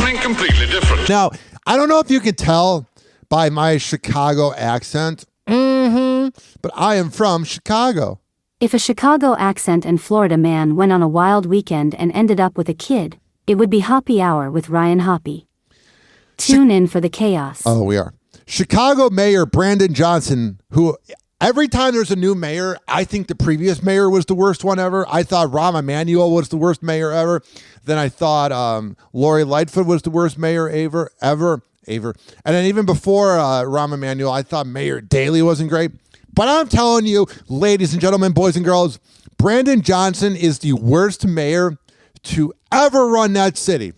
something completely different. Now, I don't know if you can tell by my Chicago accent, but I am from Chicago. If a Chicago accent and Florida man went on a wild weekend and ended up with a kid, it would be Hoppe Hour with Ryan Hoppe. Tune in for the chaos. Oh, we are. Chicago Mayor Brandon Johnson, who every time there's a new mayor, I think the previous mayor was the worst one ever. I thought Rahm Emanuel was the worst mayor ever. Then I thought Lori Lightfoot was the worst mayor ever. And then even before Rahm Emanuel, I thought Mayor Daley wasn't great. But I'm telling you, ladies and gentlemen, boys and girls, Brandon Johnson is the worst mayor to ever run that city.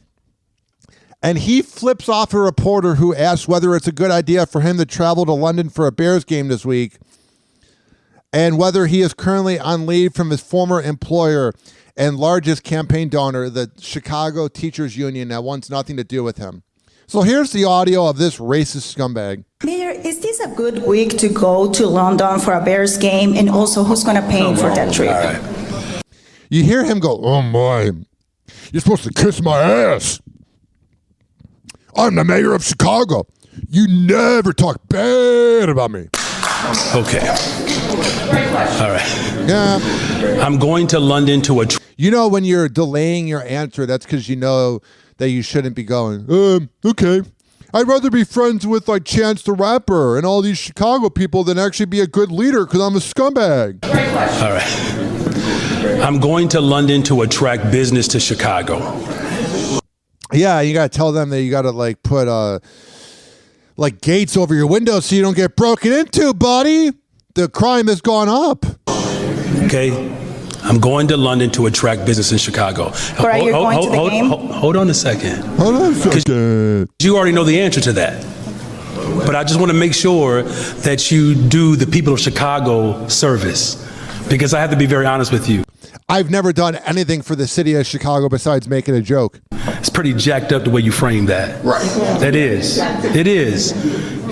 And he flips off a reporter who asks whether it's a good idea for him to travel to London for a Bears game this week and whether he is currently on leave from his former employer and largest campaign donor, the Chicago Teachers Union, that wants nothing to do with him. So here's the audio of this racist scumbag. Mayor, is this a good week to go to London for a Bears game? And also, who's going to pay for that trip? Right. You hear him go, oh my, you're supposed to kiss my ass. I'm the mayor of Chicago. You never talk bad about me. Okay. All right. Yeah. I'm going to London to a... You know when you're delaying your answer, that's because you know that you shouldn't be going, okay. I'd rather be friends with like Chance the Rapper and all these Chicago people than actually be a good leader because I'm a scumbag. All right. I'm going to London to attract business to Chicago. Yeah, you got to tell them that you got to like put like gates over your window so you don't get broken into, buddy. The crime has gone up. Okay. I'm going to London to attract business in Chicago. Or are you going to the game? Hold on a second. Hold on a second. You already know the answer to that. But I just want to make sure that you do the people of Chicago service, because I have to be very honest with you. I've never done anything for the city of Chicago besides making a joke. It's pretty jacked up the way you frame that. Right. That is. It is.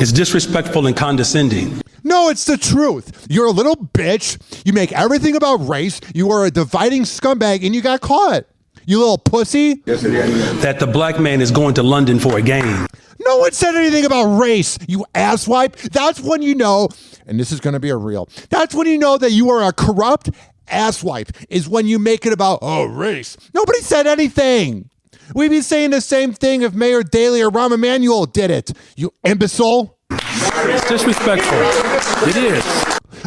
It's disrespectful and condescending. No, it's the truth. You're a little bitch. You make everything about race. You are a dividing scumbag, and you got caught. You little pussy. Yes, it is. That the black man is going to London for a game. No one said anything about race, you asswipe. That's when you know, and this is going to be a real, that's when you know that you are a corrupt asswipe, is when you make it about, race. Nobody said anything. We'd be saying the same thing if Mayor Daley or Rahm Emanuel did it, you imbecile. It's disrespectful. It is.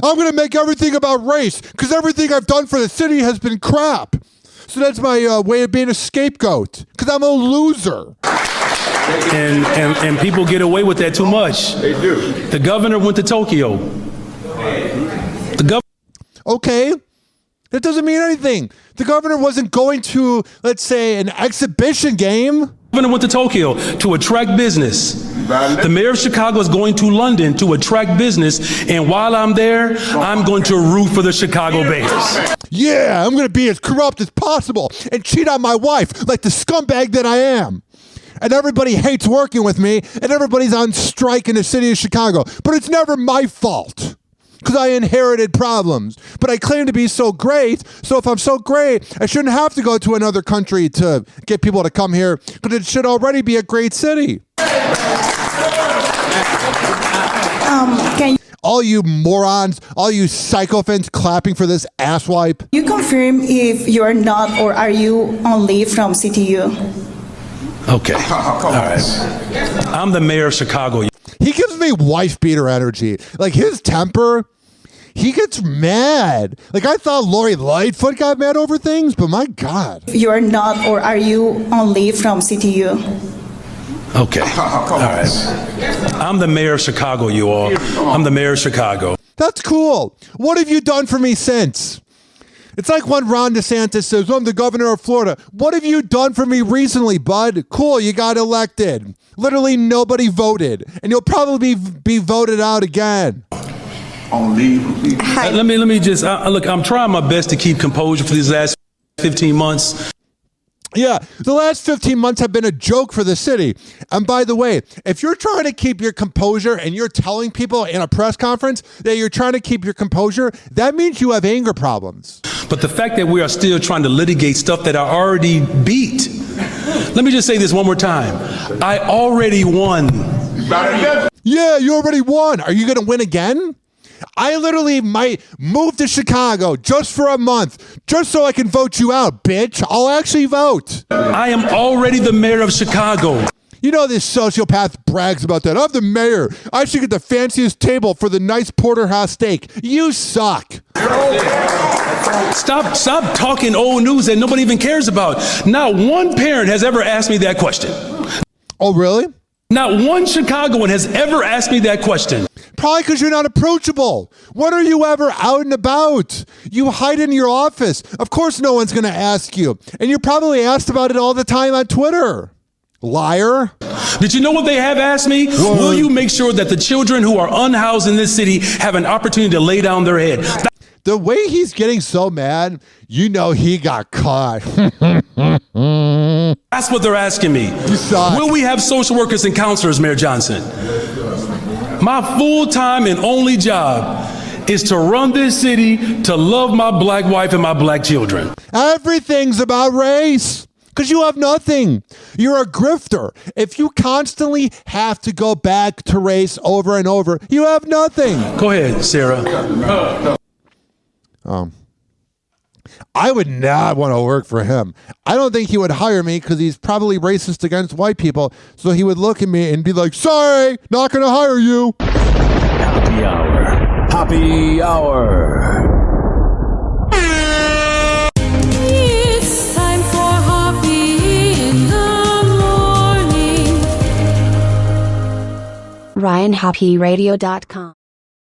I'm going to make everything about race because everything I've done for the city has been crap. So that's my way of being a scapegoat because I'm a loser. And people get away with that too much. They do. The governor went to Tokyo. Okay. That doesn't mean anything. The governor wasn't going to, let's say, an exhibition game. The governor went to Tokyo to attract business. The mayor of Chicago is going to London to attract business, and while I'm there, I'm going to root for the Chicago Bears. Yeah, I'm going to be as corrupt as possible and cheat on my wife like the scumbag that I am. And everybody hates working with me, and everybody's on strike in the city of Chicago. But it's never my fault because I inherited problems. But I claim to be so great, so if I'm so great, I shouldn't have to go to another country to get people to come here because it should already be a great city. All you morons, all you sycophants clapping for this asswipe. You confirm if you're not or are you on leave from CTU? Okay. All right. I'm the mayor of Chicago. He gives me wife beater energy. Like his temper, he gets mad. Like I thought Lori Lightfoot got mad over things, but my God. You're not or are you on leave from CTU? Okay. All right. I'm the mayor of Chicago, you all. I'm the mayor of Chicago. That's cool. What have you done for me since? It's like when Ron DeSantis says, I'm the governor of Florida. What have you done for me recently, bud? Cool, you got elected. Literally nobody voted. And you'll probably be voted out again. Let me just, look, I'm trying my best to keep composure for these last 15 months. Yeah, the last 15 months have been a joke for the city. And by the way, if you're trying to keep your composure and you're telling people in a press conference that you're trying to keep your composure, that means you have anger problems. But the fact that we are still trying to litigate stuff that I already beat. Let me just say this one more time. I already won. Yeah, you already won. Are you going to win again? I literally might move to Chicago just for a month, just so I can vote you out, bitch. I'll actually vote. I am already the mayor of Chicago. You know this sociopath brags about that. I'm the mayor. I should get the fanciest table for the nice porterhouse steak. You suck. Stop talking old news that nobody even cares about. Not one parent has ever asked me that question. Oh, really? Not one Chicagoan has ever asked me that question. Probably because you're not approachable. When are you ever out and about? You hide in your office. Of course no one's going to ask you. And you're probably asked about it all the time on Twitter. Liar. Did you know what they have asked me? What? Will you make sure that the children who are unhoused in this city have an opportunity to lay down their head? The way he's getting so mad, you know he got caught. That's what they're asking me. You suck. Will we have social workers and counselors, Mayor Johnson? My full-time and only job is to run this city, to love my black wife and my black children. Everything's about race. Because you have nothing. You're a grifter. If you constantly have to go back to race over and over, you have nothing. Go ahead, Sarah. I would not want to work for him. I don't think he would hire me because he's probably racist against white people. So he would look at me and be like, sorry, not going to hire you. Happy Hour. Happy Hour. It's time for Hoppe in the morning. RyanHoppeRadio.com